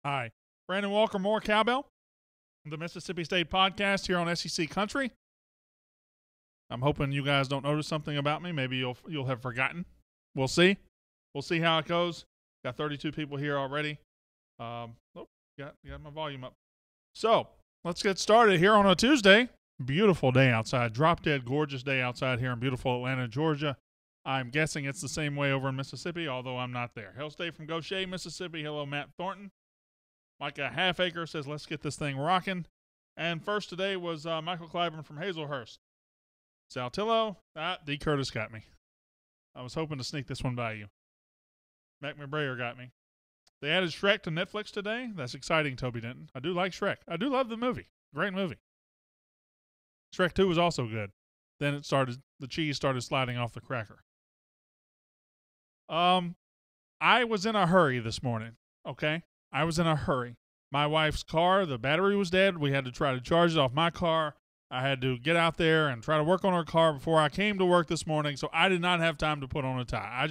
Hi. Brandon Walker, more Cowbell, the Mississippi State podcast here on SEC Country. I'm hoping you guys don't notice something about me. Maybe you'll have forgotten. We'll see. We'll see how it goes. Got 32 people here already. Got my volume up. So let's get started here on a Tuesday. Beautiful day outside. Drop dead gorgeous day outside here in beautiful Atlanta, Georgia. I'm guessing it's the same way over in Mississippi, although I'm not there. Hail State from Goshen, Mississippi. Hello, Matt Thornton. Micah Halfacre says, let's get this thing rocking. And first today was Michael Clyburn from Hazelhurst. Saltillo, D. Curtis got me. I was hoping to sneak this one by you. Mac McBrayer got me. They added Shrek to Netflix today. That's exciting, Toby Denton. I do like Shrek. I do love the movie. Great movie. Shrek 2 was also good. Then the cheese started sliding off the cracker. I was in a hurry this morning, okay? I was in a hurry. My wife's car, the battery was dead. We had to try to charge it off my car. I had to get out there and try to work on her car before I came to work this morning, so I did not have time to put on a tie.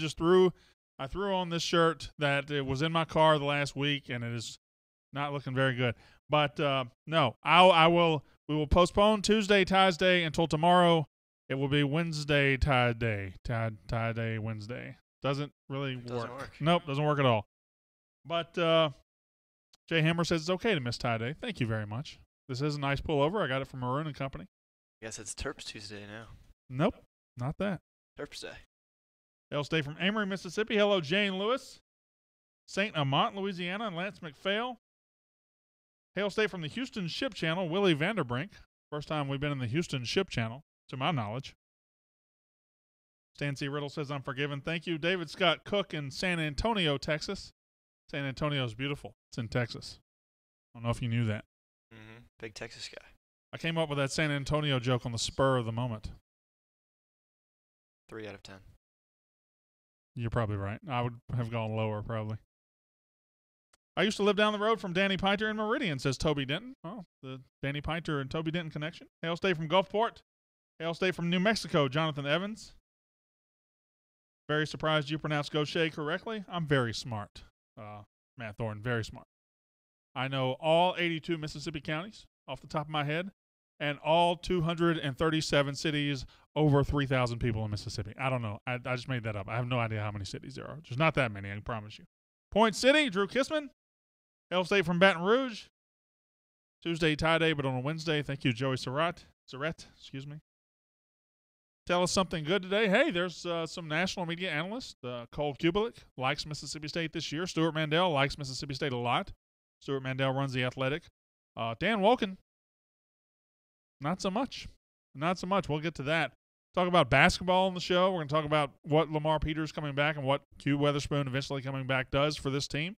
I threw on this shirt that it was in my car the last week, and it is not looking very good. But no, we will postpone Tuesday Ties Day until tomorrow. It will be Wednesday Tie Day. Tie Day Wednesday. Doesn't really work. Nope, doesn't work at all. But Jay Hammer says it's okay to miss tie day. Thank you very much. This is a nice pullover. I got it from Maroon and Company. I guess it's Terps Tuesday now. Nope, not that. Terps Day. Hail State from Amory, Mississippi. Hello, Jane Lewis. St. Amant, Louisiana, and Lance McPhail. Hail State from the Houston Ship Channel, Willie Vanderbrink. First time we've been in the Houston Ship Channel, to my knowledge. Stan C. Riddle says, I'm forgiven. Thank you. David Scott Cook in San Antonio, Texas. San Antonio is beautiful. It's in Texas. I don't know if you knew that. Mm-hmm. Big Texas guy. I came up with that San Antonio joke on the spur of the moment. 3 out of 10. You're probably right. I would have gone lower, probably. I used to live down the road from Danny Pinter in Meridian, says Toby Denton. Oh, the Danny Pinter and Toby Denton connection. Hail State from Gulfport. Hail State from New Mexico, Jonathan Evans. Very surprised you pronounced Goshen correctly. I'm very smart. Matt Thornton, very smart. I know all 82 Mississippi counties off the top of my head and all 237 cities over 3,000 people in Mississippi. I don't know. I just made that up. I have no idea how many cities there are. There's not that many, I can promise you. Point City, Drew Kissman. Hail State from Baton Rouge. Tuesday tie day, but on a Wednesday. Thank you, Joey Surratt, excuse me. Tell us something good today. Hey, there's some national media analysts. Cole Kubelik likes Mississippi State this year. Stuart Mandel likes Mississippi State a lot. Stuart Mandel runs The Athletic. Dan Wolken, not so much. Not so much. We'll get to that. Talk about basketball on the show. We're going to talk about what Lamar Peters coming back and what Q Weatherspoon eventually coming back does for this team.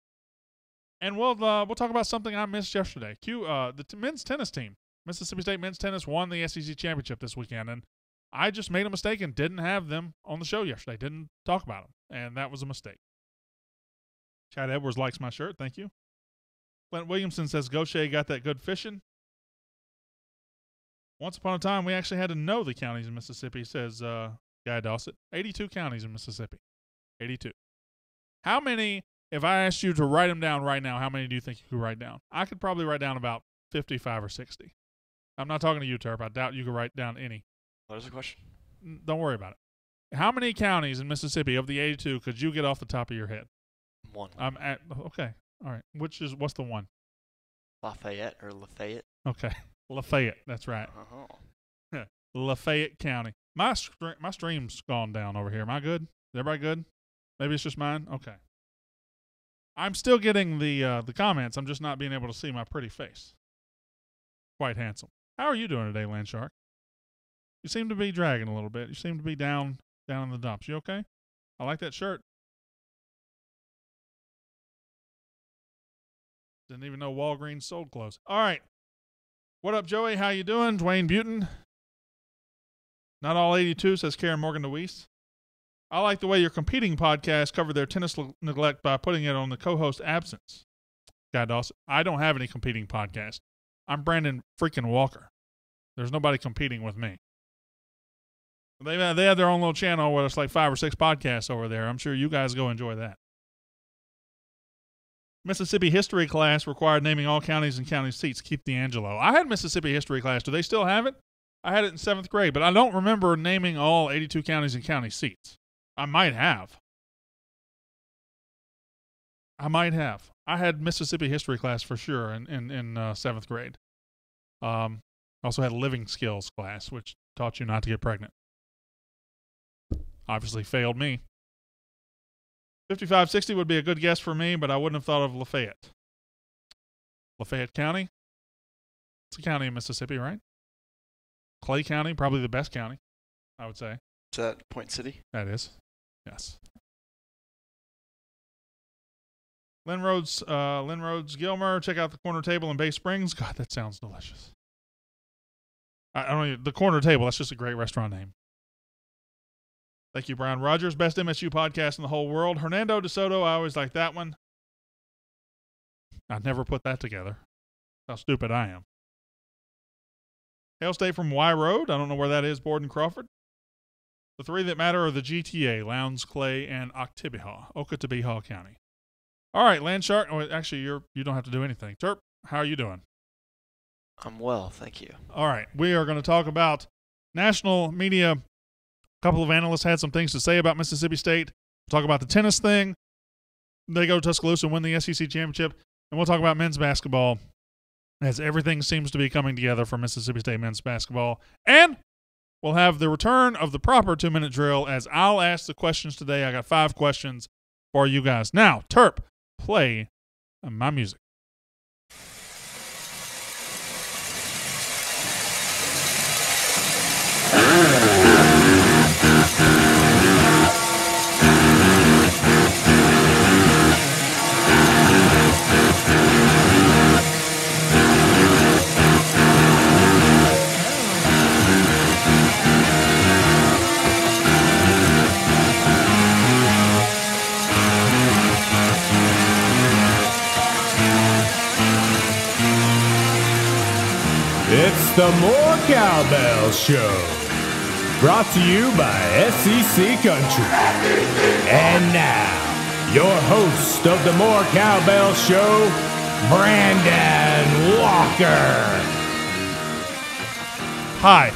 And we'll talk about something I missed yesterday. The men's tennis team. Mississippi State men's tennis won the SEC championship this weekend, and I just made a mistake and didn't have them on the show yesterday. Didn't talk about them, and that was a mistake. Chad Edwards likes my shirt. Thank you. Clint Williamson says Goshen got that good fishing. Once upon a time, we actually had to know the counties in Mississippi, says Guy Dawson. 82 counties in Mississippi. 82. How many, if I asked you to write them down right now, how many do you think you could write down? I could probably write down about 55 or 60. I'm not talking to you, Terp. I doubt you could write down any. What is the question? Don't worry about it. How many counties in Mississippi of the 82 could you get off the top of your head? 1. Okay. All right. What's the one? Lafayette or Lafayette? Okay. Lafayette. That's right. Uh-huh. Lafayette County. My stream's gone down over here. Am I good? Is everybody good? Maybe it's just mine? Okay. I'm still getting the comments. I'm just not being able to see my pretty face. Quite handsome. How are you doing today, Landshark? You seem to be dragging a little bit. You seem to be down in the dumps. You okay? I like that shirt. Didn't even know Walgreens sold clothes. All right. What up, Joey? How you doing? Dwayne Buton. Not all 82, says Karen Morgan DeWeese. I like the way your competing podcasts cover their tennis neglect by putting it on the co-host absence. Guy Dawson. I don't have any competing podcast. I'm Brandon freaking Walker. There's nobody competing with me. They have their own little channel where it's like 5 or 6 podcasts over there. I'm sure you guys go enjoy that. Mississippi history class required naming all counties and county seats. Keith D'Angelo. I had Mississippi history class. Do they still have it? I had it in 7th grade, but I don't remember naming all 82 counties and county seats. I might have. I had Mississippi history class for sure in 7th grade. Also had a living skills class, which taught you not to get pregnant. Obviously failed me. 5560 would be a good guess for me, but I wouldn't have thought of Lafayette. Lafayette County? It's a county in Mississippi, right? Clay County, probably the best county, I would say. Is that Point City? That is. Yes. Lynn Rhodes Gilmer, check out the Corner Table in Bay Springs. God, that sounds delicious. I don't even, the Corner Table, that's just a great restaurant name. Thank you, Brian Rogers. Best MSU podcast in the whole world. Hernando DeSoto, I always like that one. I'd never put that together. How stupid I am. Hail State from Y Road. I don't know where that is. Borden Crawford. The three that matter are the GTA, Lowndes, Clay, and Ocotabee County. All right, Landshark. Oh, actually, you don't have to do anything. Terp, how are you doing? I'm well, thank you. All right, we are going to talk about national media. A couple of analysts had some things to say about Mississippi State. We'll talk about the tennis thing. They go to Tuscaloosa and win the SEC championship. And we'll talk about men's basketball as everything seems to be coming together for Mississippi State men's basketball. And we'll have the return of the proper 2-minute drill as I'll ask the questions today. I got 5 questions for you guys. Now, Terp, play my music. It's the More Cowbell Show, brought to you by SEC Country. And now, your host of the More Cowbell Show, Brandon Walker. Hi,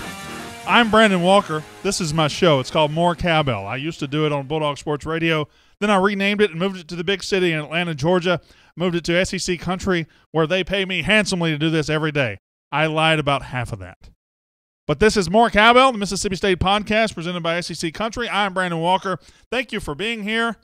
I'm Brandon Walker. This is my show. It's called More Cowbell. I used to do it on Bulldog Sports Radio. Then I renamed it and moved it to the big city in Atlanta, Georgia. Moved it to SEC Country, where they pay me handsomely to do this every day. I lied about half of that. But this is More Cowbell, the Mississippi State podcast presented by SEC Country. I'm Brandon Walker. Thank you for being here.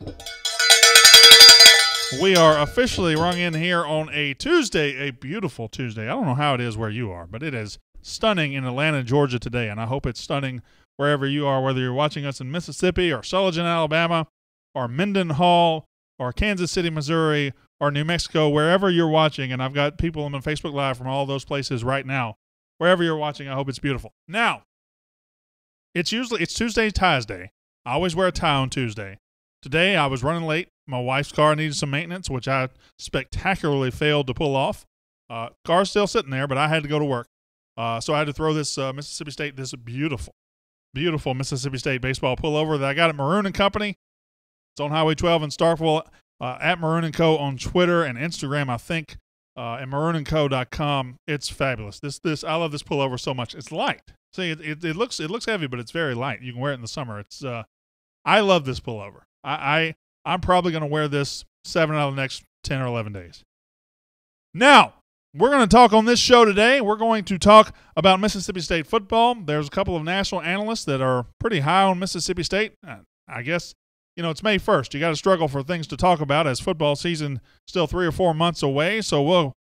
We are officially rung in here on a Tuesday, a beautiful Tuesday. I don't know how it is where you are, but it is stunning in Atlanta, Georgia today, and I hope it's stunning wherever you are, whether you're watching us in Mississippi or Sulligent, Alabama, or Mendenhall, or Kansas City, Missouri, or New Mexico, wherever you're watching, and I've got people on my Facebook Live from all those places right now. Wherever you're watching, I hope it's beautiful. Now, it's Tuesday Ties Day. I always wear a tie on Tuesday. Today, I was running late. My wife's car needed some maintenance, which I spectacularly failed to pull off. Car's still sitting there, but I had to go to work. So I had to throw this Mississippi State, this beautiful, beautiful Mississippi State baseball pullover that I got at Maroon & Company. It's on Highway 12 in Starkville. At Maroon & Co. on Twitter and Instagram, I think, and maroonandco.com. It's fabulous. I love this pullover so much. It's light. See, it looks heavy, but it's very light. You can wear it in the summer. It's I love this pullover. I'm probably going to wear this 7 out of the next 10 or 11 days. Now, we're going to talk on this show today. We're going to talk about Mississippi State football. There's a couple of national analysts that are pretty high on Mississippi State. I guess. It's May 1st. You got to struggle for things to talk about as football season still 3 or 4 months away. So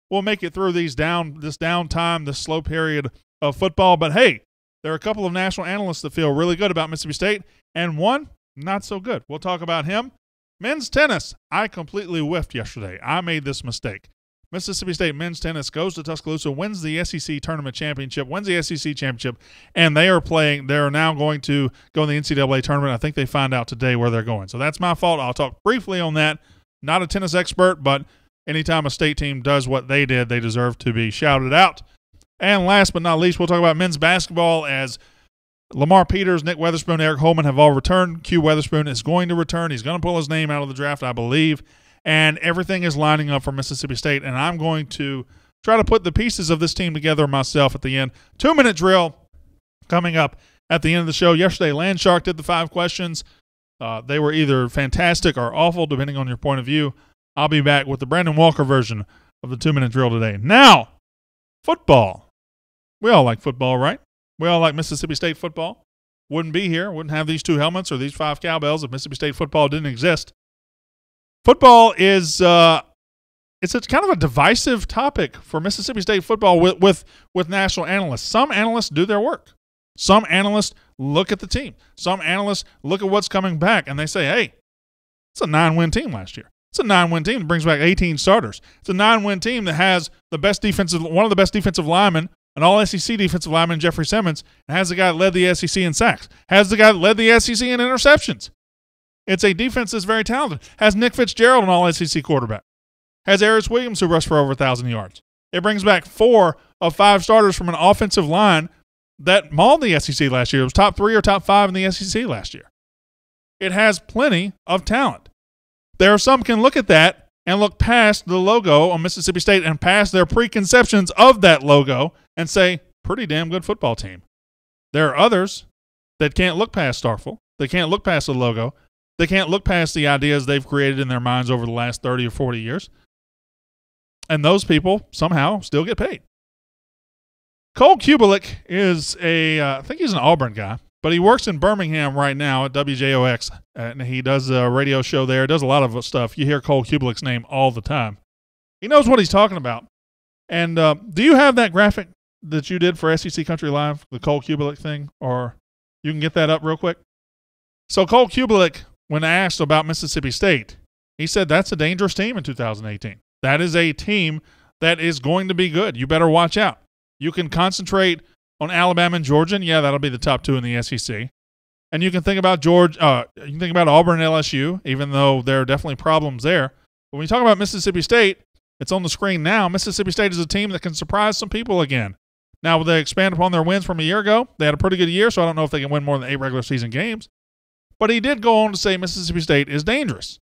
we'll make it through this downtime, this slow period of football. But hey, there are a couple of national analysts that feel really good about Mississippi State, and one not so good. We'll talk about him. Men's tennis. I completely whiffed yesterday. I made this mistake. Mississippi State men's tennis goes to Tuscaloosa, wins the SEC tournament championship, wins the SEC championship, and they are now going to go in the NCAA tournament. I think they find out today where they're going. So that's my fault. I'll talk briefly on that. Not a tennis expert, but anytime a state team does what they did, they deserve to be shouted out. And last but not least, we'll talk about men's basketball as Lamar Peters, Nick Weatherspoon, Eric Holman have all returned. Q Weatherspoon is going to return. He's going to pull his name out of the draft, I believe. and everything is lining up for Mississippi State, and I'm going to try to put the pieces of this team together myself at the end. 2-minute drill coming up at the end of the show. Yesterday, Landshark did the 5 questions. They were either fantastic or awful, depending on your point of view. I'll be back with the Brandon Walker version of the 2-minute drill today. Now, football. We all like football, right? We all like Mississippi State football. Wouldn't be here, wouldn't have these 2 helmets or these 5 cowbells if Mississippi State football didn't exist. Football is it's a kind of a divisive topic for Mississippi State football with national analysts. Some analysts do their work. Some analysts look at the team. Some analysts look at what's coming back, and they say, hey, it's a 9-win team last year. It's a 9-win team that brings back 18 starters. It's a 9-win team that has one of the best defensive linemen, an all-SEC defensive lineman, Jeffrey Simmons, and has the guy that led the SEC in sacks, has the guy that led the SEC in interceptions. It's a defense that's very talented. Has Nick Fitzgerald, an all-SEC quarterback. Has Aris Williams, who rushed for over 1,000 yards. It brings back 4 of 5 starters from an offensive line that mauled the SEC last year. It was top 3 or top 5 in the SEC last year. It has plenty of talent. There are some can look at that and look past the logo on Mississippi State and past their preconceptions of that logo and say, pretty damn good football team. There are others that can't look past Starkville. They can't look past the logo. They can't look past the ideas they've created in their minds over the last 30 or 40 years. And those people somehow still get paid. Cole Kubelik is I think he's an Auburn guy, but he works in Birmingham right now at WJOX, and he does a radio show there, does a lot of stuff. You hear Cole Kubelik's name all the time. He knows what he's talking about. And do you have that graphic that you did for SEC Country Live, the Cole Kubelik thing, or you can get that up real quick? So Cole Kubelik, when asked about Mississippi State, he said that's a dangerous team in 2018. That is a team that is going to be good. You better watch out. You can concentrate on Alabama and Georgia, and yeah, that'll be the top 2 in the SEC. And you can think about you can think about Auburn and LSU, even though there are definitely problems there. But when you talk about Mississippi State, it's on the screen now. Mississippi State is a team that can surprise some people again. Now, will they expand upon their wins from a year ago? They had a pretty good year, so I don't know if they can win more than 8 regular season games. But he did go on to say Mississippi State is dangerous,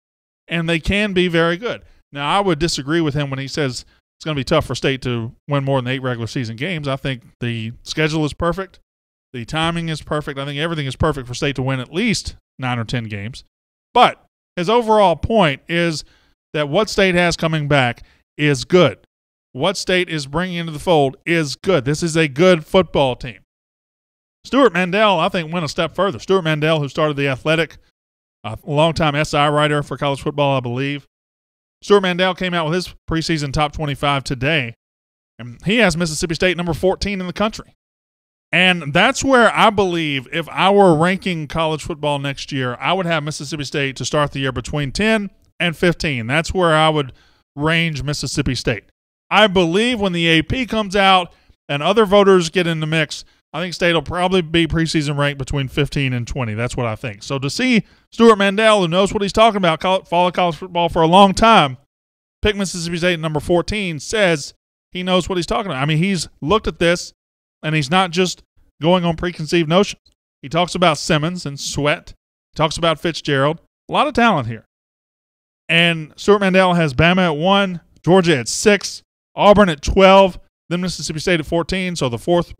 and they can be very good. Now, I would disagree with him when he says it's going to be tough for State to win more than 8 regular season games. I think the schedule is perfect. The timing is perfect. I think everything is perfect for State to win at least 9 or 10 games. But his overall point is that what State has coming back is good. What State is bringing into the fold is good. This is a good football team. Stuart Mandel, I think, went a step further. Stuart Mandel, who started The Athletic, a longtime SI writer for college football, I believe. Stuart Mandel came out with his preseason top 25 today, and he has Mississippi State number 14 in the country. And that's where I believe if I were ranking college football next year, I would have Mississippi State to start the year between 10 and 15. That's where I would range Mississippi State. I believe when the AP comes out and other voters get in the mix, I think State will probably be preseason ranked between 15 and 20. That's what I think. So to see Stuart Mandel, who knows what he's talking about, followed college football for a long time, pick Mississippi State at number 14, says he knows what he's talking about. I mean, he's looked at this, and he's not just going on preconceived notions. He talks about Simmons and Sweat. He talks about Fitzgerald. A lot of talent here. And Stuart Mandel has Bama at 1, Georgia at 6, Auburn at 12, then Mississippi State at 14, so the fourth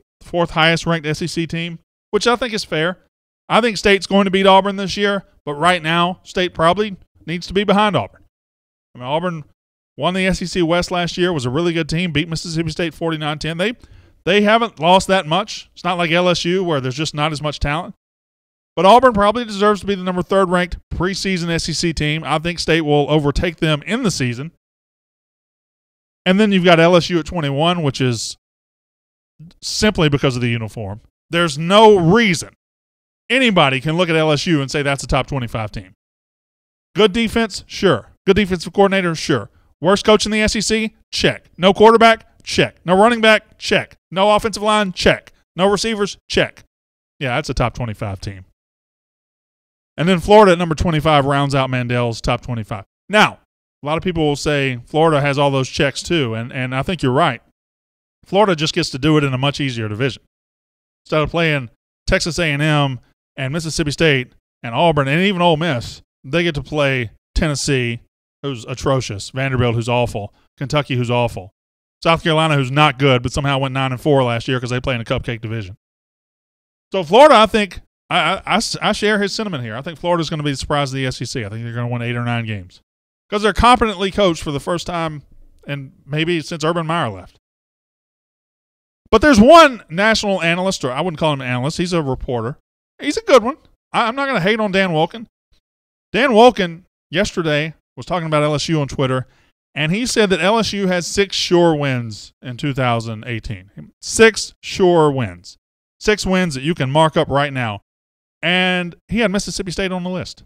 highest ranked SEC team, which I think is fair. I think State's going to beat Auburn this year, but right now State probably needs to be behind Auburn. I mean, Auburn won the SEC West last year, was a really good team, beat Mississippi State 49-10. They haven't lost that much. It's not like LSU where there's just not as much talent. But Auburn probably deserves to be the number 3rd ranked preseason SEC team. I think State will overtake them in the season. And then you've got LSU at 21, which is simply because of the uniform. There's no reason anybody can look at LSU and say that's a top 25 team. Good defense? Sure. Good defensive coordinator? Sure. Worst coach in the SEC? Check. No quarterback? Check. No running back? Check. No offensive line? Check. No receivers? Check. Yeah, that's a top 25 team. And then Florida at number 25 rounds out Mandel's top 25. Now, a lot of people will say Florida has all those checks too, and I think you're right. Florida just gets to do it in a much easier division. Instead of playing Texas A&M and Mississippi State and Auburn and even Ole Miss, they get to play Tennessee who's atrocious, Vanderbilt, who's awful, Kentucky, who's awful, South Carolina, who's not good, but somehow went 9-4 last year because they play in a cupcake division. So Florida, I think, I share his sentiment here. I think Florida's going to be the surprise of the SEC. I think they're going to win 8 or 9 games because they're competently coached for the first time and maybe since Urban Meyer left. But there's one national analyst, or I wouldn't call him an analyst. He's a reporter. He's a good one. I'm not going to hate on Dan Wolken. Dan Wolken yesterday was talking about LSU on Twitter, and he said that LSU has 6 sure wins in 2018. 6 sure wins. 6 wins that you can mark up right now. And he had Mississippi State on the list.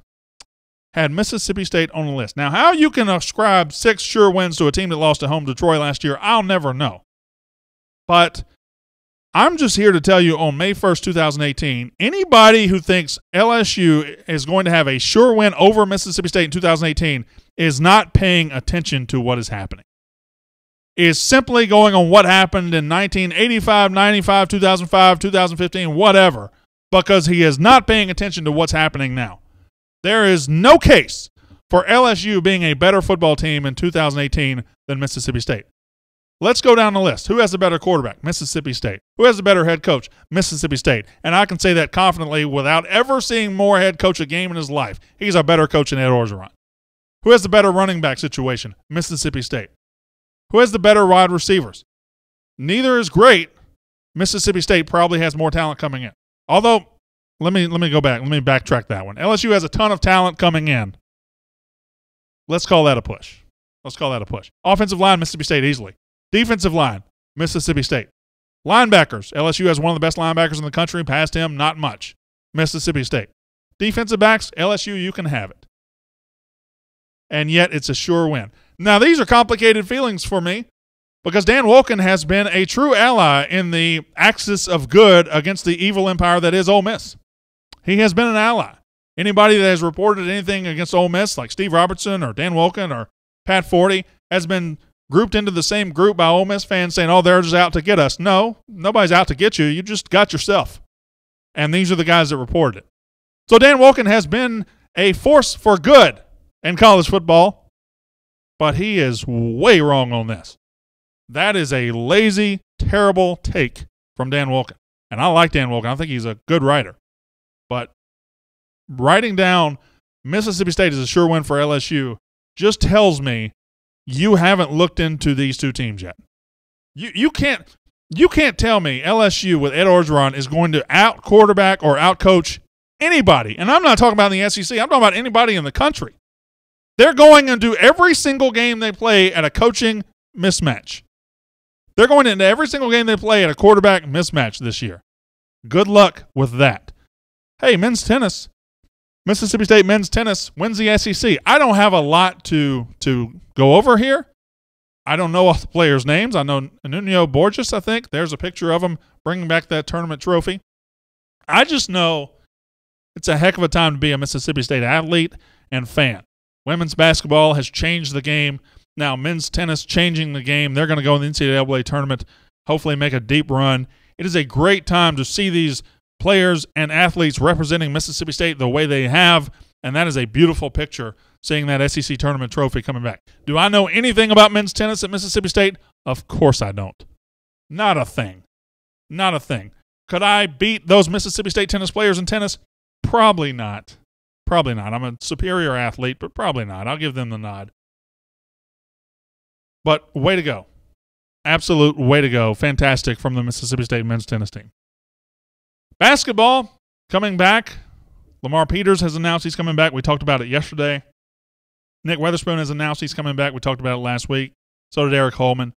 Had Mississippi State on the list. Now, how you can ascribe 6 sure wins to a team that lost at home to Troy last year, I'll never know. But I'm just here to tell you on May 1st, 2018, anybody who thinks LSU is going to have a sure win over Mississippi State in 2018 is not paying attention to what is happening. Is simply going on what happened in 1985, 95, 2005, 2015, whatever, because he is not paying attention to what's happening now. There is no case for LSU being a better football team in 2018 than Mississippi State. Let's go down the list. Who has the better quarterback? Mississippi State. Who has the better head coach? Mississippi State. And I can say that confidently without ever seeing Moore head coach a game in his life. He's a better coach than Ed Orgeron. Who has the better running back situation? Mississippi State. Who has the better wide receivers? Neither is great. Mississippi State probably has more talent coming in. Although, let me go back. Let me backtrack that one. LSU has a ton of talent coming in. Let's call that a push. Offensive line, Mississippi State easily. Defensive line, Mississippi State. Linebackers, LSU has one of the best linebackers in the country. Past him, not much. Mississippi State. Defensive backs, LSU, you can have it. And yet it's a sure win. Now, these are complicated feelings for me because Dan Wolken has been a true ally in the axis of good against the evil empire that is Ole Miss. He has been an ally. Anybody that has reported anything against Ole Miss, like Steve Robertson or Dan Wolken or Pat Forty, has been grouped into the same group by Ole Miss fans saying, oh, they're just out to get us. No, nobody's out to get you. You just got yourself. And these are the guys that reported it. So Dan Wolken has been a force for good in college football, but he is way wrong on this. That is a lazy, terrible take from Dan Wolken. And I like Dan Wolken. I think he's a good writer. But writing down Mississippi State is a sure win for LSU just tells me you haven't looked into these two teams yet. You can't tell me LSU with Ed Orgeron is going to out quarterback or out coach anybody. And I'm not talking about in the SEC. I'm talking about anybody in the country. They're going into every single game they play at a coaching mismatch. They're going into every single game they play at a quarterback mismatch this year. Good luck with that. Hey, men's tennis. Mississippi State men's tennis wins the SEC. I don't have a lot to go over here. I don't know all the players' names. I know Nuno Borges, I think. There's a picture of him bringing back that tournament trophy. I just know it's a heck of a time to be a Mississippi State athlete and fan. Women's basketball has changed the game. Now men's tennis changing the game. They're going to go in the NCAA tournament, hopefully make a deep run. It is a great time to see these players and athletes representing Mississippi State the way they have, and that is a beautiful picture, seeing that SEC tournament trophy coming back. Do I know anything about men's tennis at Mississippi State? Of course I don't. Not a thing. Not a thing. Could I beat those Mississippi State tennis players in tennis? Probably not. Probably not. I'm a superior athlete, but probably not. I'll give them the nod. But way to go. Absolute way to go. Fantastic from the Mississippi State men's tennis team. Basketball coming back. Lamar Peters has announced he's coming back. We talked about it yesterday. Nick Weatherspoon has announced he's coming back. We talked about it last week. So did Eric Holman.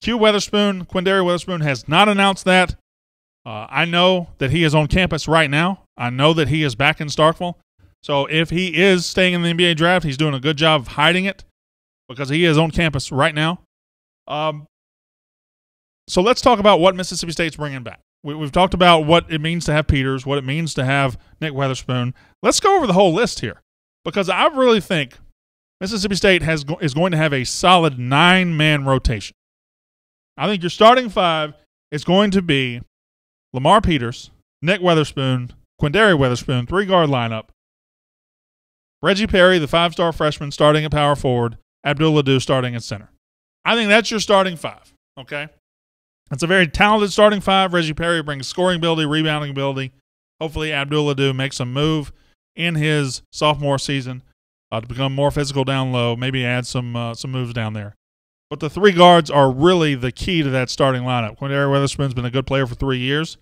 Quindary Weatherspoon has not announced that. I know that he is on campus right now. I know that he is back in Starkville. So if he is staying in the NBA draft, he's doing a good job of hiding it because he is on campus right now. So let's talk about what Mississippi State's bringing back. We've talked about what it means to have Peters, what it means to have Nick Weatherspoon. Let's go over the whole list here because I really think Mississippi State is going to have a solid 9-man rotation. I think your starting 5 is going to be Lamar Peters, Nick Weatherspoon, Quindary Weatherspoon, 3-guard lineup. Reggie Perry, the 5-star freshman, starting at power forward. Abdul-Ado starting at center. I think that's your starting 5, okay? It's a very talented starting 5. Reggie Perry brings scoring ability, rebounding ability. Hopefully Abdul-Ado makes a move in his sophomore season to become more physical down low, maybe add some moves down there. But the 3 guards are really the key to that starting lineup. Quindary Weatherspoon's been a good player for 3 years.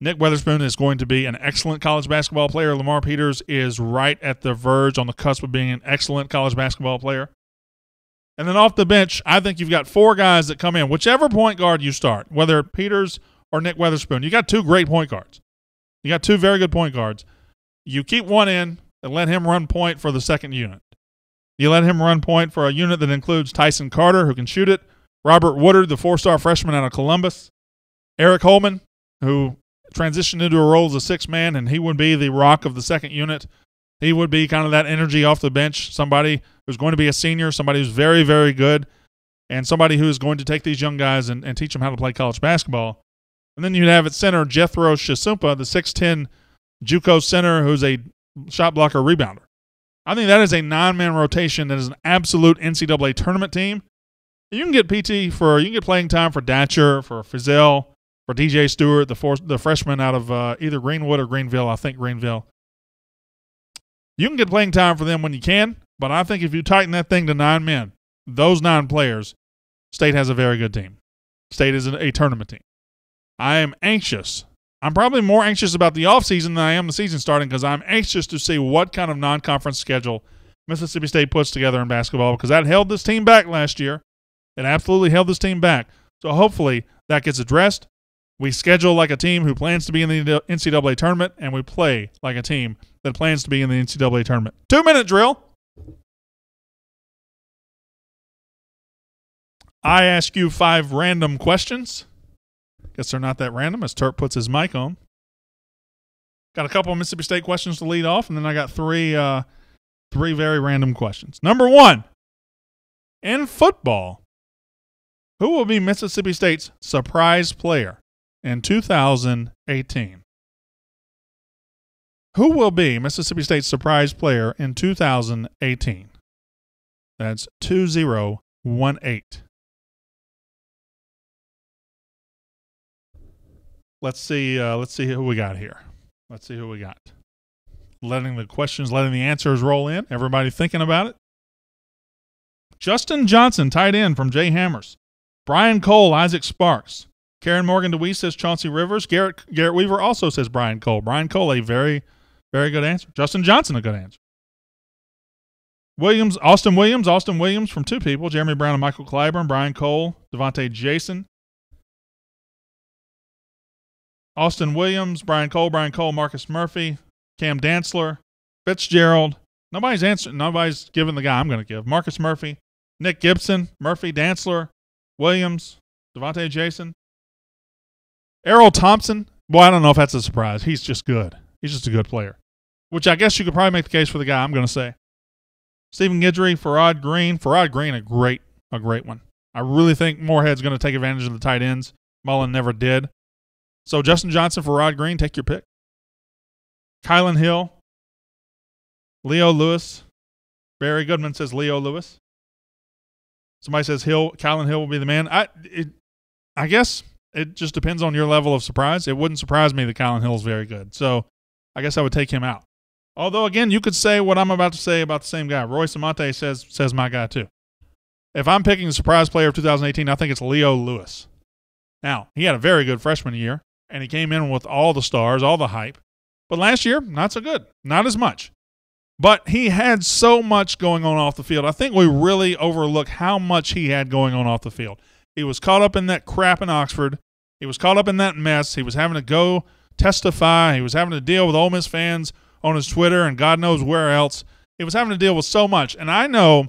Nick Weatherspoon is going to be an excellent college basketball player. Lamar Peters is right at the verge, on the cusp of being an excellent college basketball player. And then off the bench, I think you've got 4 guys that come in. Whichever point guard you start, whether Peters or Nick Weatherspoon, you got 2 great point guards. You got 2 very good point guards. You keep one in and let him run point for the second unit. You let him run point for a unit that includes Tyson Carter, who can shoot it, Robert Woodard, the 4-star freshman out of Columbus, Eric Holman, who transitioned into a role as a 6th man, and he would be the rock of the second unit. He would be kind of that energy off the bench, somebody who's going to be a senior, somebody who's very, very good, and somebody who is going to take these young guys and teach them how to play college basketball. And then you'd have at center Jethro Shasumpa, the 6'10 JUCO center who's a shot blocker rebounder. I think that is a 9-man rotation that is an absolute NCAA tournament team. You can get playing time for Datcher, for Fizel, for DJ Stewart, the freshman out of either Greenwood or Greenville. I think Greenville. You can get playing time for them when you can, but I think if you tighten that thing to 9 men, those 9 players, State has a very good team. State is a tournament team. I am anxious. I'm probably more anxious about the offseason than I am the season starting, because I'm anxious to see what kind of non-conference schedule Mississippi State puts together in basketball, because that held this team back last year. It absolutely held this team back. So hopefully that gets addressed. We schedule like a team who plans to be in the NCAA tournament, and we play like a team that plans to be in the NCAA tournament. 2-minute drill. I ask you 5 random questions. Guess they're not that random as Turp puts his mic on. Got a couple of Mississippi State questions to lead off, and then I got 3 very random questions. Number 1, in football, who will be Mississippi State's surprise player in 2018? Who will be Mississippi State's surprise player in 2018? That's 2018. Let's see who we got here. Let's see who we got. Letting the answers roll in. Everybody thinking about it. Justin Johnson, tight end from Jay Hammers. Brian Cole, Isaac Sparks. Karen Morgan DeWeese says Chauncey Rivers. Garrett Weaver also says Brian Cole. Brian Cole, a very, very good answer. Justin Johnson, a good answer. Austin Williams from 2 people. Jeremy Brown and Michael Clyburn. Brian Cole, Devontae Jason. Austin Williams, Brian Cole, Marcus Murphy, Cam Dantzler, Fitzgerald. Nobody's given the guy I'm going to give. Marcus Murphy, Nick Gibson, Murphy, Dantzler, Williams, Devontae Jason. Errol Thompson. Boy, I don't know if that's a surprise. He's just good. He's just a good player. Which I guess you could probably make the case for the guy I'm going to say. Stephen Guidry, Farrad Green. Farrad Green, a great one. I really think Moorhead's going to take advantage of the tight ends. Mullen never did. So Justin Johnson, Farrad Green, take your pick. Kylan Hill, Leo Lewis. Barry Goodman says Leo Lewis. Somebody says Kylan Hill will be the man. I guess it just depends on your level of surprise. It wouldn't surprise me that Kylan Hill is very good. So I guess I would take him out. Although, again, you could say what I'm about to say about the same guy. Roy Samante says my guy too. If I'm picking the surprise player of 2018, I think it's Leo Lewis. Now, he had a very good freshman year, and he came in with all the stars, all the hype. But last year, not so good. Not as much. But he had so much going on off the field. I think we really overlook how much he had going on off the field. He was caught up in that crap in Oxford. He was caught up in that mess. He was having to go testify. He was having to deal with Ole Miss fans on his Twitter and God knows where else. He was having to deal with so much. And I know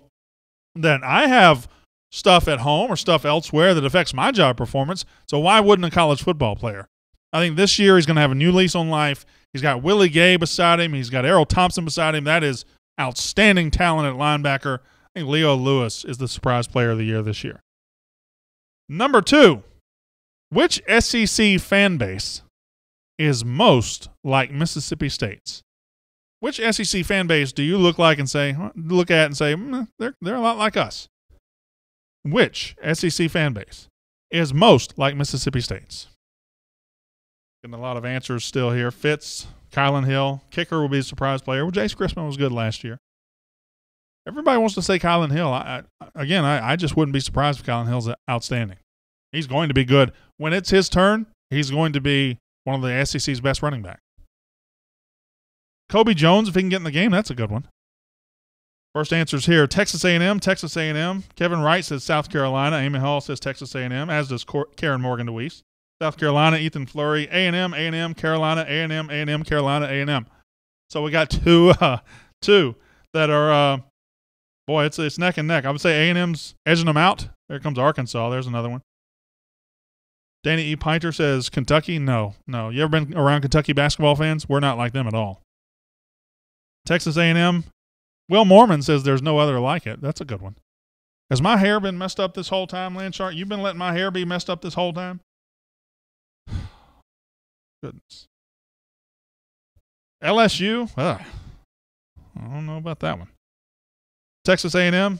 that I have stuff at home or stuff elsewhere that affects my job performance. So why wouldn't a college football player? I think this year he's going to have a new lease on life. He's got Willie Gay beside him. He's got Errol Thompson beside him. That is outstanding talent at linebacker. I think Leo Lewis is the surprise player of the year this year. Number 2, which SEC fan base is most like Mississippi State's? Which SEC fan base do you look at and say, they're a lot like us? Which SEC fan base is most like Mississippi State's? Getting a lot of answers still here. Fitz, Kylan Hill, kicker will be a surprise player. Well, Jace Christman was good last year. Everybody wants to say Kylan Hill. I just wouldn't be surprised if Kylan Hill's outstanding. He's going to be good. When it's his turn, he's going to be one of the SEC's best running backs. Kobe Jones, if he can get in the game, that's a good one. First answers here. Texas A&M. Kevin Wright says South Carolina. Amy Hall says Texas A&M, as does Karen Morgan DeWeese. South Carolina, Ethan Fleury. A&M, Carolina, A&M, Carolina, A&M. So we got two that are, it's neck and neck. I would say A&M's edging them out. There comes Arkansas. There's another one. Danny E. Pinter says Kentucky. No. You ever been around Kentucky basketball fans? We're not like them at all. Texas A&M. Will Mormon says there's no other like it. That's a good one. Has my hair been messed up this whole time, Landshark? You've been letting my hair be messed up this whole time? Goodness. LSU. I don't know about that one. Texas A&M.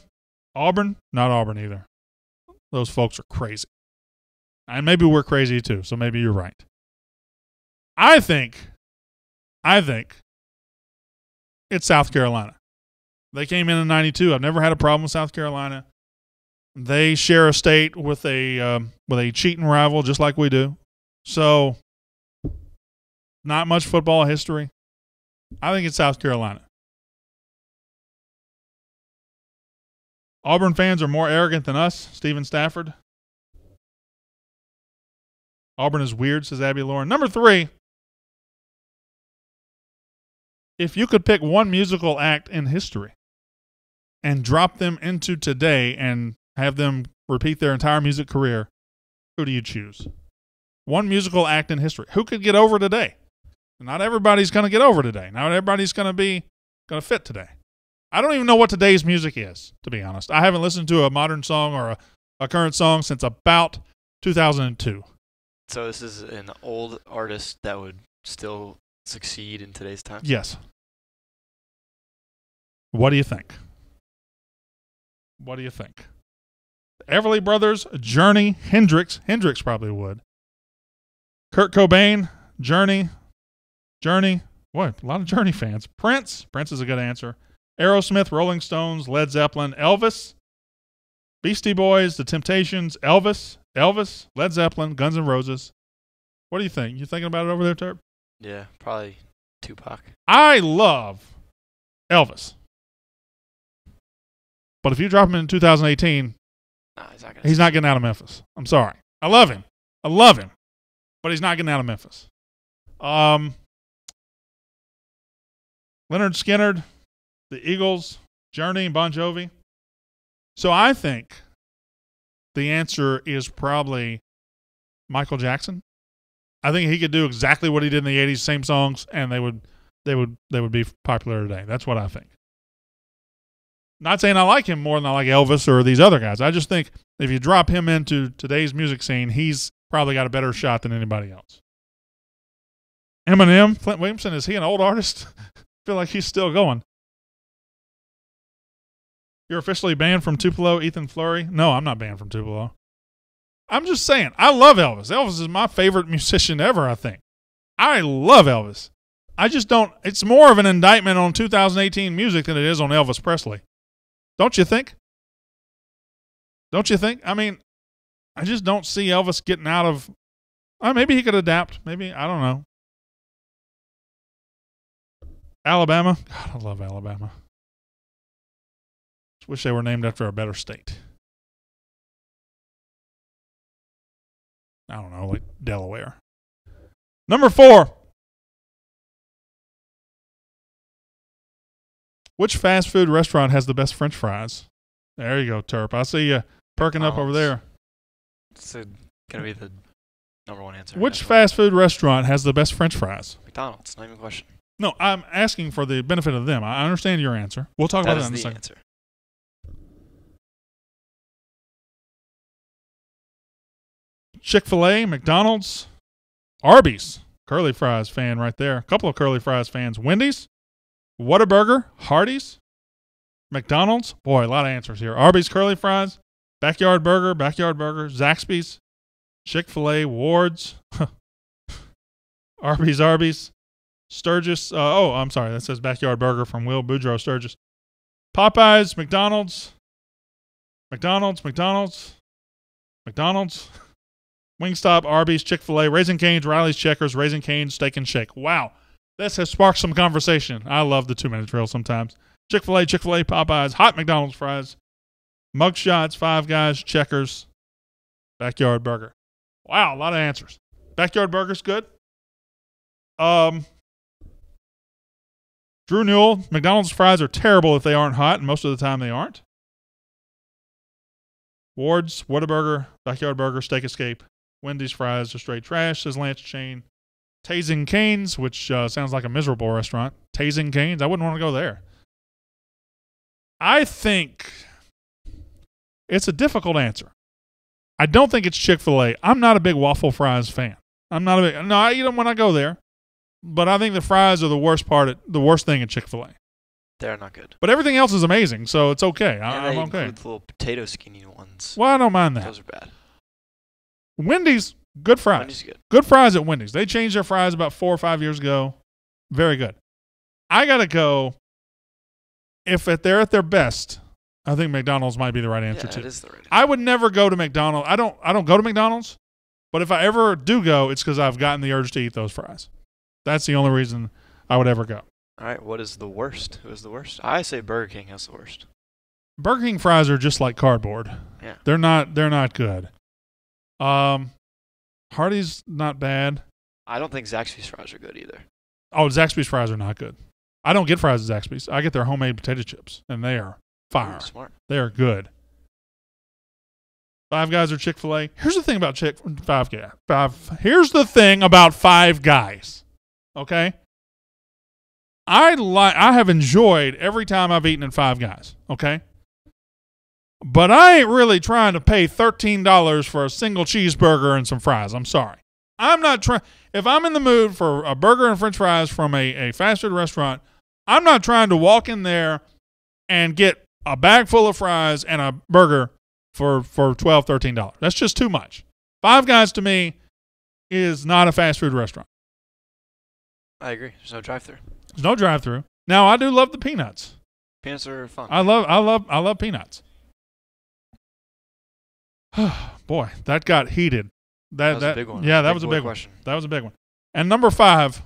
Auburn. Not Auburn either. Those folks are crazy. And maybe we're crazy too, so maybe you're right. I think it's South Carolina. They came in 92. I've never had a problem with South Carolina. They share a state with a cheating rival, just like we do. So, not much football history. I think it's South Carolina. Auburn fans are more arrogant than us. Stephen Stafford. Auburn is weird, says Abby Lauren. Number 3. If you could pick one musical act in history and drop them into today and have them repeat their entire music career, who do you choose? One musical act in history. Who could get over today? Not everybody's going to get over today. Not everybody's going to fit today. I don't even know what today's music is, to be honest. I haven't listened to a modern song or a current song since about 2002. So this is an old artist that would still succeed in today's time? Yes. What do you think? Everly Brothers, Journey, Hendrix. Hendrix probably would. Kurt Cobain, Journey. What? A lot of Journey fans. Prince is a good answer. Aerosmith, Rolling Stones, Led Zeppelin, Elvis, Beastie Boys, The Temptations, Elvis, Led Zeppelin, Guns N' Roses. What do you think? You thinking about it over there, Turp? Yeah, probably Tupac. I love Elvis. But if you drop him in 2018, he's not getting out of Memphis. I'm sorry. I love him. But he's not getting out of Memphis. Leonard Skinner, the Eagles, Journey, Bon Jovi. So I think the answer is probably Michael Jackson. I think he could do exactly what he did in the 80s, same songs, and they would be popular today. That's what I think. Not saying I like him more than I like Elvis or these other guys. I just think if you drop him into today's music scene, he's probably got a better shot than anybody else. Eminem, Flint Williamson, is he an old artist? I feel like he's still going. You're officially banned from Tupelo, Ethan Fleury? No, I'm not banned from Tupelo. I'm just saying, I love Elvis. Elvis is my favorite musician ever, I think. I love Elvis. I just don't, it's more of an indictment on 2018 music than it is on Elvis Presley. Don't you think? I mean, I just don't see Elvis getting out of, maybe he could adapt. Maybe, I don't know. Alabama. God, I love Alabama. Just wish they were named after a better state. I don't know, like Delaware. Number 4. Which fast food restaurant has the best French fries? There you go, Terp. I see you perking up over there. It's going to be the number 1 answer. Which fast food restaurant has the best French fries? McDonald's, not even a question. No, I'm asking for the benefit of them. I understand your answer. We'll talk about that in a second. Answer. Chick-fil-A, McDonald's, Arby's. Curly fries fan right there. A couple of curly fries fans. Wendy's. Whataburger, Hardee's, McDonald's. Boy, a lot of answers here. Arby's curly fries, Backyard Burger, Zaxby's, Chick-fil-A, Ward's, Arby's, Sturgis. I'm sorry. That says Backyard Burger from Will Boudreaux Sturgis. Popeyes, McDonald's, Wingstop, Arby's, Chick-fil-A, Raising Cane's, Riley's Checkers, Raising Cane's, Steak and Shake. Wow. This has sparked some conversation. I love the 2-minute drill sometimes. Chick-fil-A, Popeyes, hot McDonald's fries, Mugshots, Five Guys, Checkers, Backyard Burger. Wow, a lot of answers. Backyard Burger's good. Drew Newell, McDonald's fries are terrible if they aren't hot, and most of the time they aren't. Ward's, Whataburger, Backyard Burger, Steak Escape, Wendy's fries are straight trash, says Lance Chain. Tasing Cane's, which sounds like a miserable restaurant. Tasing Cane's, I wouldn't want to go there. I think it's a difficult answer. I don't think it's Chick-fil-A. I'm not a big waffle fries fan. I eat them when I go there, but I think the fries are the worst thing at Chick-fil-A. They're not good. But everything else is amazing, so it's okay. I'm they okay. include the little potato skinny ones. Well, I don't mind that. Those are bad. Wendy's, good fries. Wendy's good. Good fries at Wendy's. They changed their fries about 4 or 5 years ago. Very good. I got to go, if they're at their best, I think McDonald's might be the right answer too. It is the right answer. I would never go to McDonald's. I don't go to McDonald's, but if I ever do go, it's because I've gotten the urge to eat those fries. That's the only reason I would ever go. All right, what is the worst? Who is the worst? I say Burger King has the worst. Burger King fries are just like cardboard. Yeah. They're not good. Hardee's not bad. I don't think Zaxby's fries are good either. Oh, Zaxby's fries are not good. I don't get fries at Zaxby's. I get their homemade potato chips, and they are fire. Ooh, smart. They are good. Five Guys or Chick-fil-A. Here's the thing about Here's the thing about Five Guys. Okay? I have enjoyed every time I've eaten at Five Guys. Okay? But I ain't really trying to pay $13 for a single cheeseburger and some fries. I'm sorry. I'm not trying. If I'm in the mood for a burger and french fries from a fast food restaurant, I'm not trying to walk in there and get a bag full of fries and a burger for $12, $13. That's just too much. Five Guys to me is not a fast food restaurant. I agree. There's no drive-thru. There's no drive-thru. Now I do love the peanuts. Peanuts are fun. I love peanuts. Boy, that got heated. That was a big one. Yeah, that was a big question. That was a big one. And number 5,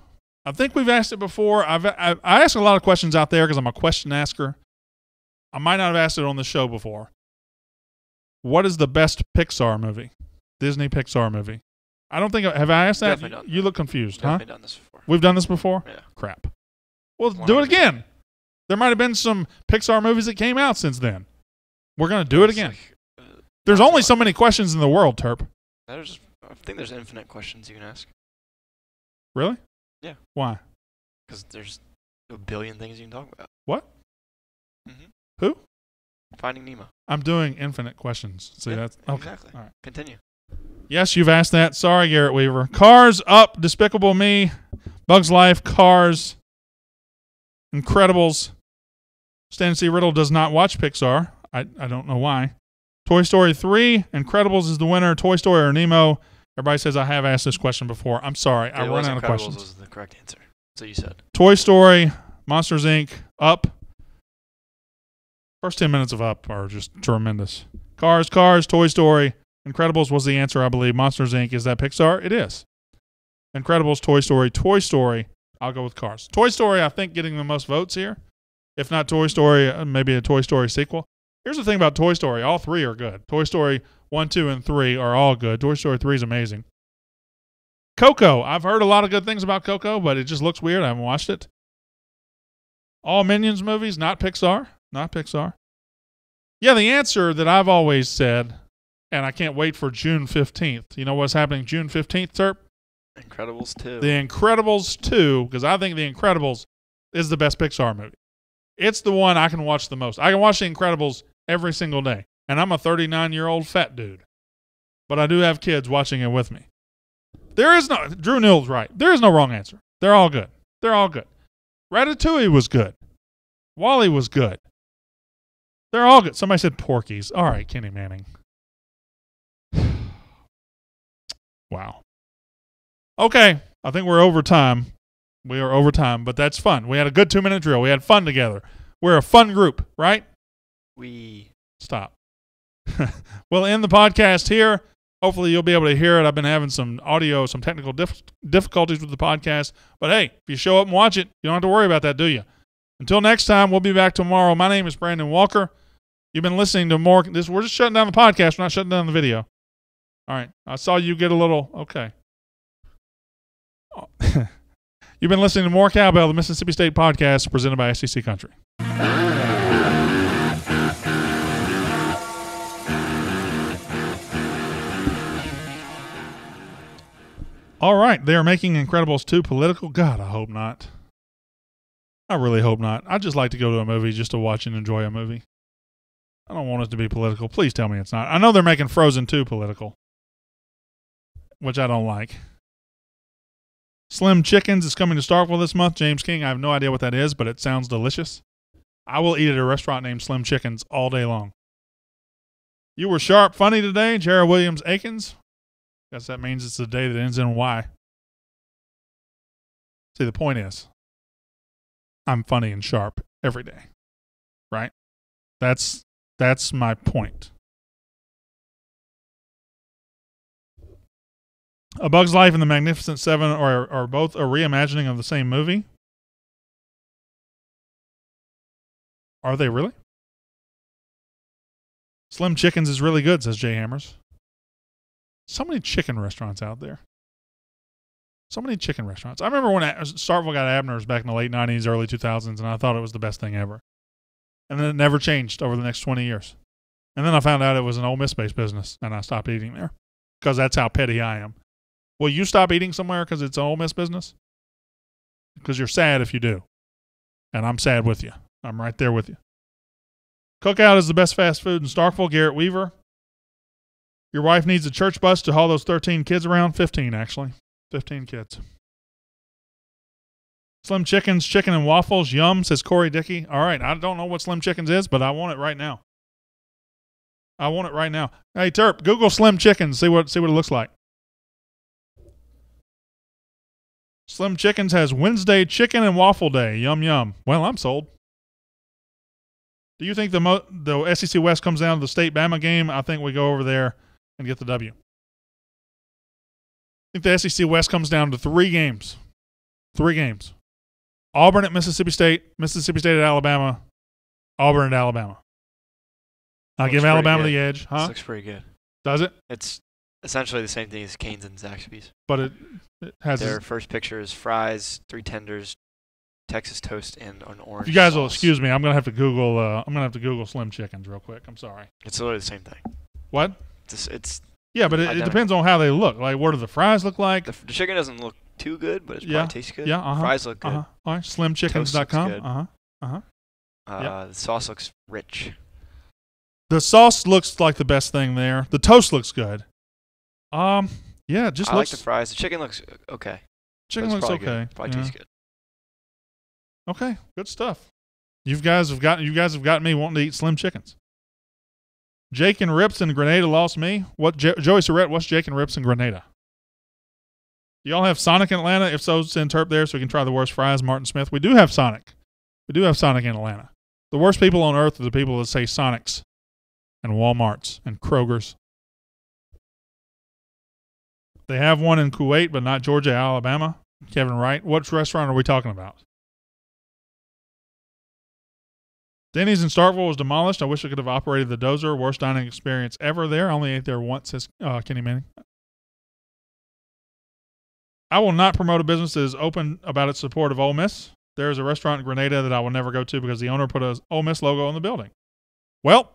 I think we've asked it before. I ask a lot of questions out there because I'm a question asker. I might not have asked it on the show before. What is the best Pixar movie? Disney Pixar movie. I don't think have I asked that? Definitely done You look confused, huh? Definitely done this before. We've done this before? Yeah. Crap. Well, do it 100%. again. There might have been some Pixar movies that came out since then. We're going to do it again. There's only so many questions in the world, Terp. I think there's infinite questions you can ask. Really? Yeah. Why? Because there's a billion things you can talk about. What? Mm-hmm. Who? Finding Nemo. I'm doing infinite questions. See, Yeah, that's okay. Exactly. All right. Continue. Yes, you've asked that. Sorry, Garrett Weaver. Cars up, Despicable Me, Bugs Life, Cars, Incredibles. Stan C. Riddle does not watch Pixar. I don't know why. Toy Story 3, Incredibles is the winner. Toy Story or Nemo. Everybody says I have asked this question before. I'm sorry. I run out of questions. Incredibles was the correct answer. So you said. Toy Story, Monsters, Inc., Up. First 10 minutes of Up are just tremendous. Cars, Toy Story. Incredibles was the answer, I believe. Monsters, Inc. Is that Pixar? It is. Incredibles, Toy Story. I'll go with Cars. Toy Story, I think, getting the most votes here. If not Toy Story, maybe a Toy Story sequel. Here's the thing about Toy Story. All 3 are good. Toy Story 1, 2, and 3 are all good. Toy Story 3 is amazing. Coco. I've heard a lot of good things about Coco, but it just looks weird. I haven't watched it. All Minions movies, not Pixar. Not Pixar. Yeah, the answer that I've always said, and I can't wait for June 15th. You know what's happening June 15th, Terp? Incredibles 2. The Incredibles 2, because I think The Incredibles is the best Pixar movie. It's the one I can watch the most. I can watch The Incredibles every single day. And I'm a 39-year-old fat dude. But I do have kids watching it with me. Drew Newell's right. There is no wrong answer. They're all good. They're all good. Ratatouille was good. Wally was good. They're all good. Somebody said Porky's. All right, Kenny Manning. Wow. Okay, I think we're over time. We are over time, but that's fun. We had a good 2-minute drill. We had fun together. We're a fun group, right? Stop. We'll end the podcast here. Hopefully you'll be able to hear it. I've been having some technical difficulties with the podcast. But hey, if you show up and watch it, you don't have to worry about that, do you? Until next time, we'll be back tomorrow. My name is Brandon Walker. You've been listening to more. We're just shutting down the podcast. We're not shutting down the video. All right. I saw you get a little. Okay. You've been listening to More Cowbell, the Mississippi State podcast presented by SEC Country. All right. They are making Incredibles 2 political. God, I hope not. I really hope not. I'd just like to go to a movie just to watch and enjoy a movie. I don't want it to be political. Please tell me it's not. I know they're making Frozen 2 political, which I don't like. Slim Chickens is coming to Starkville this month. James King, I have no idea what that is, but it sounds delicious. I will eat at a restaurant named Slim Chickens all day long. You were sharp, funny today, Jared Williams Akins. Guess that means it's a day that ends in Y. See, the point is, I'm funny and sharp every day, right? That's my point. A Bug's Life and The Magnificent Seven are both a reimagining of the same movie. Are they really? Slim Chickens is really good, says Jay Hammers. So many chicken restaurants out there. So many chicken restaurants. I remember when Starkville got Abner's back in the late 90s, early 2000s, and I thought it was the best thing ever. And then it never changed over the next 20 years. And then I found out it was an Ole Miss-based business, and I stopped eating there because that's how petty I am. Will you stop eating somewhere because it's an Ole Miss business? Because you're sad if you do. And I'm sad with you. I'm right there with you. Cookout is the best fast food in Starkville. Garrett Weaver. Your wife needs a church bus to haul those 13 kids around. 15, actually. 15 kids. Slim Chickens, chicken and waffles. Yum, says Corey Dickey. All right, I don't know what Slim Chickens is, but I want it right now. I want it right now. Hey, Terp, Google Slim Chickens. See what it looks like. Slim Chickens has Wednesday Chicken and Waffle Day. Yum, yum. Well, I'm sold. Do you think the SEC West comes down to the State Bama game? I think we go over there and get the W. I think the SEC West comes down to 3 games. 3 games. Auburn at Mississippi State at Alabama, Auburn at Alabama. I'll give Alabama the edge. Huh? This looks pretty good. Does it? It's essentially the same thing as Canes and Zaxby's. But it has their first picture is fries, 3 tenders, Texas toast, and an orange. You guys sauce. will excuse me. I'm gonna have to Google Slim Chickens real quick. I'm sorry. It's literally the same thing. What? It's yeah, but it depends on how they look. Like, what do the fries look like? The chicken doesn't look too good, but it probably tastes good. Yeah, Fries look good. All right, slimchickens.com. The sauce looks rich. The sauce looks like the best thing there. The toast looks good. Yeah, just I like the fries. The chicken looks okay. Chicken looks okay. Good. Probably tastes good. Okay, good stuff. You guys have gotten me wanting to eat Slim Chickens. Jake and Rips in Grenada lost me. Joey Surrett, what's Jake and Rips in Grenada? Do y'all have Sonic in Atlanta? If so, send Terp there so we can try the worst fries. Martin Smith. We do have Sonic. We do have Sonic in Atlanta. The worst people on earth are the people that say Sonics and Walmarts and Kroger's. They have one in Kuwait, but not Georgia, Alabama. Kevin Wright. What restaurant are we talking about? Denny's in Starkville was demolished. I wish I could have operated the dozer. Worst dining experience ever there. I only ate there once, says Kenny Manning. I will not promote a business that is open about its support of Ole Miss. There is a restaurant in Grenada that I will never go to because the owner put a Ole Miss logo on the building. Well,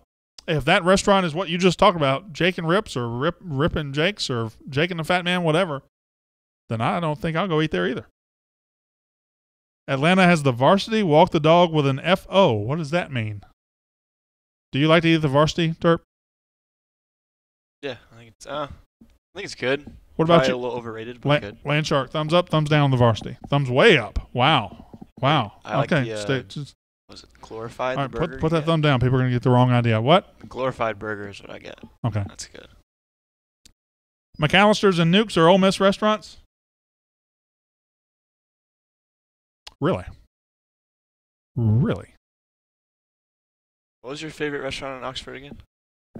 if that restaurant is what you just talked about, Jake and Rips or Rip and Jake's or Jake and the Fat Man, whatever, then I don't think I'll go eat there either. Atlanta has the Varsity. Walk the dog with an F-O. What does that mean? Do you like to eat the Varsity, Terp? Yeah, I think it's good. What about Probably you? A little overrated, but good. Landshark, thumbs up, thumbs down on the Varsity. Thumbs way up. Wow. I like the Was it glorified? All right, the burger put that thumb down. People are going to get the wrong idea. What? Glorified burger is what I get. Okay. That's good. McAllister's and Nukes are Ole Miss restaurants? Really? Really? What was your favorite restaurant in Oxford again?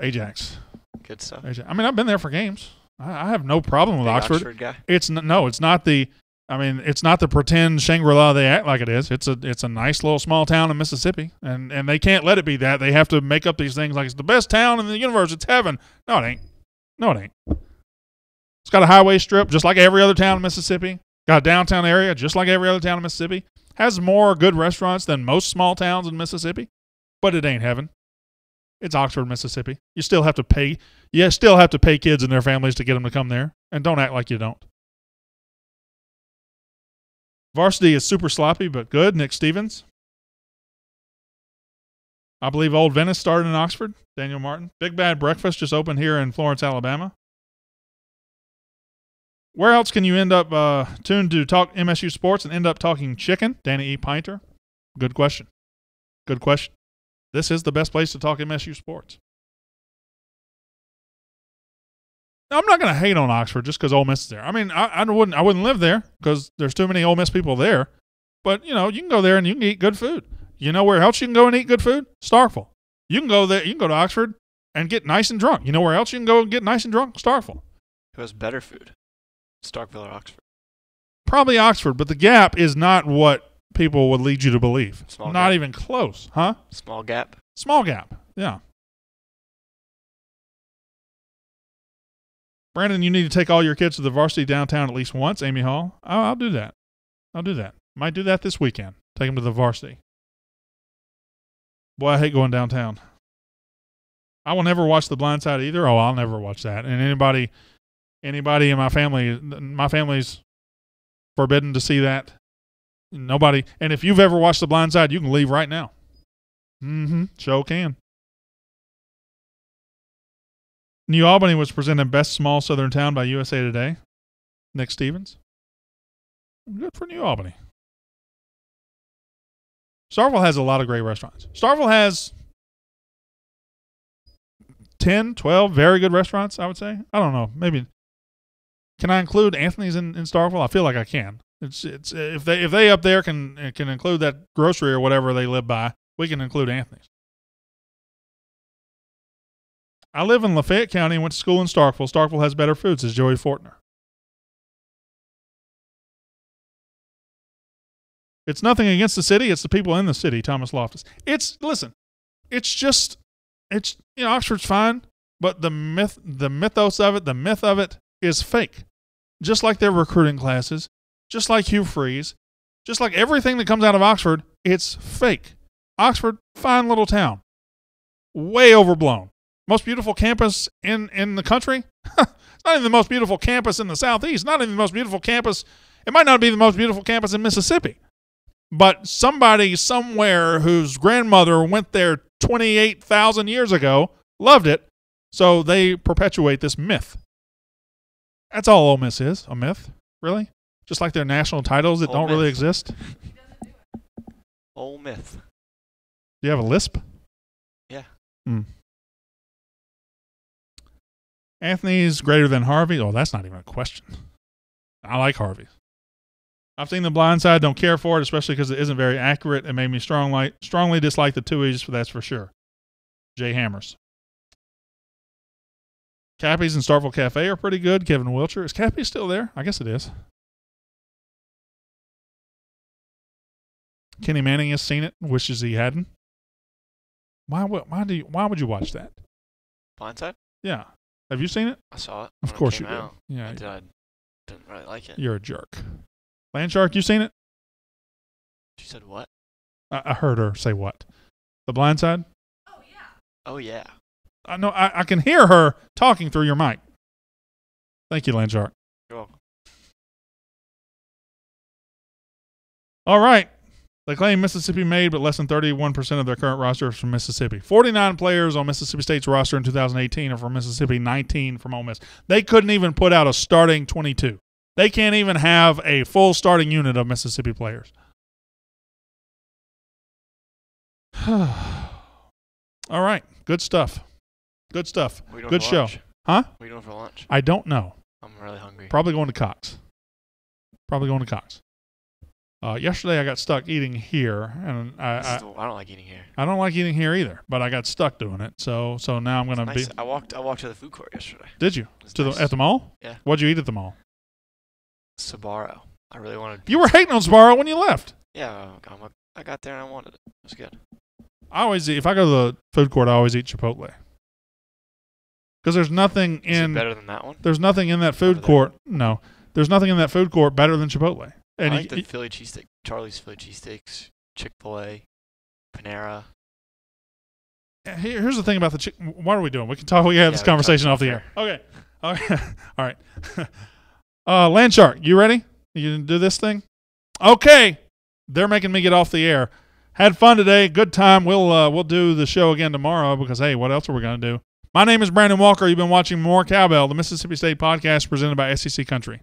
Ajax. Good stuff. Ajax. I mean, I've been there for games. I have no problem with Big Oxford. guy. It's not the. I mean, it's not the pretend Shangri-La they act like it is. It's a nice little small town in Mississippi, and they can't let it be that. They have to make up these things like it's the best town in the universe. It's heaven. No, it ain't. No, it ain't. It's got a highway strip just like every other town in Mississippi. Got a downtown area just like every other town in Mississippi. Has more good restaurants than most small towns in Mississippi, but it ain't heaven. It's Oxford, Mississippi. You still have to pay. You still have to pay kids and their families to get them to come there, and don't act like you don't. Varsity is super sloppy, but good. Nick Stevens. I believe Old Venice started in Oxford. Daniel Martin. Big Bad Breakfast just opened here in Florence, Alabama. Where else can you end up tuned to talk MSU sports and end up talking chicken? Danny E. Pinter. Good question. Good question. This is the best place to talk MSU sports. I'm not going to hate on Oxford just because Ole Miss is there. I mean, I wouldn't live there because there's too many Ole Miss people there. But, you can go there and you can eat good food. You know where else you can go and eat good food? Starkville. You can go there. You can go to Oxford and get nice and drunk. You know where else you can go and get nice and drunk? Starkville. Who has better food? Starkville or Oxford? Probably Oxford, but the gap is not what people would lead you to believe. Small not gap. even close, huh? Small gap. Small gap, yeah. Brandon, you need to take all your kids to the varsity downtown at least once, Amy Hall. I'll do that. Might do that this weekend. Take them to the varsity. Boy, I hate going downtown. I will never watch The Blind Side either. Oh, I'll never watch that. And anybody in my family's forbidden to see that. Nobody. And if you've ever watched The Blind Side, you can leave right now. Sure can. New Albany was presented Best Small Southern Town by USA Today. Nick Stevens. Good for New Albany. Starkville has a lot of great restaurants. Starkville has 10, 12 very good restaurants, I would say. I don't know. Maybe. Can I include Anthony's in Starkville? I feel like I can. It's if they up there can include that grocery or whatever they live by, we can include Anthony's. I live in Lafayette County and went to school in Starkville. Starkville has better food, says Joey Fortner. It's nothing against the city. It's the people in the city, Thomas Loftus. Oxford's fine, but the mythos of it, the myth of it is fake. Just like their recruiting classes, just like Hugh Freeze, just like everything that comes out of Oxford, it's fake. Oxford, fine little town. Way overblown. Most beautiful campus in the country? It's not even the most beautiful campus in the Southeast. Not even the most beautiful campus. It might not be the most beautiful campus in Mississippi. But somebody somewhere whose grandmother went there 28,000 years ago loved it, so they perpetuate this myth. That's all Ole Miss is, a myth. Really? Just like their national titles that don't really exist? Ole Myth. Do you have a lisp? Yeah. Anthony's greater than Harvey? Oh, that's not even a question. I like Harvey. I've seen The Blind Side, don't care for it, especially because it isn't very accurate. It made me strongly dislike the Tuies, that's for sure. Jay Hammers. Cappy's and Starkville Cafe are pretty good. Kevin Wilcher. Is Cappy still there? I guess it is. Kenny Manning has seen it. Wishes he hadn't. Why would you watch that? Blindside? Yeah. Have you seen it? I saw it. Of course you did. Out. Yeah. I didn't really like it. You're a jerk. Landshark, you seen it? She said what? I heard her say what? The Blind Side? Oh yeah. I know. I can hear her talking through your mic. Thank you, Landshark. You're welcome. All right. They claim Mississippi made, but less than 31% of their current roster is from Mississippi. 49 players on Mississippi State's roster in 2018 are from Mississippi, 19 from Ole Miss. They couldn't even put out a starting 22. They can't even have a full starting unit of Mississippi players. All right. Good stuff. What are you doing Good for show. lunch? Huh? What are you doing for lunch? I don't know. I'm really hungry. Probably going to Cox. Yesterday I got stuck eating here, and I don't like eating here. I don't like eating here either, but I got stuck doing it. So now I'm going to Nice. be. I walked to the food court yesterday. Did you? It was To nice. at the mall? Yeah. What'd you eat at the mall? Sbarro. I really wanted. You were hating on Sbarro when you left. Yeah, I got there and I wanted it. It was good. I always eat, if I go to the food court, I always eat Chipotle. Because there's nothing Is it in better than that one? there's nothing in that food Over there. court. No, there's nothing in that food court better than Chipotle. And I like the Philly cheesesteak. Charlie's Philly cheesesteaks. Chick-fil-A. Panera. Here's the thing about the what are we doing? We can talk. We can have this we can conversation talk off the off air. Okay. All right. Landshark, you ready? You gonna do this thing? Okay. They're making me get off the air. Had fun today. Good time. We'll do the show again tomorrow because hey, what else are we gonna do? My name is Brandon Walker. You've been watching More Cowbell, the Mississippi State podcast presented by SEC Country.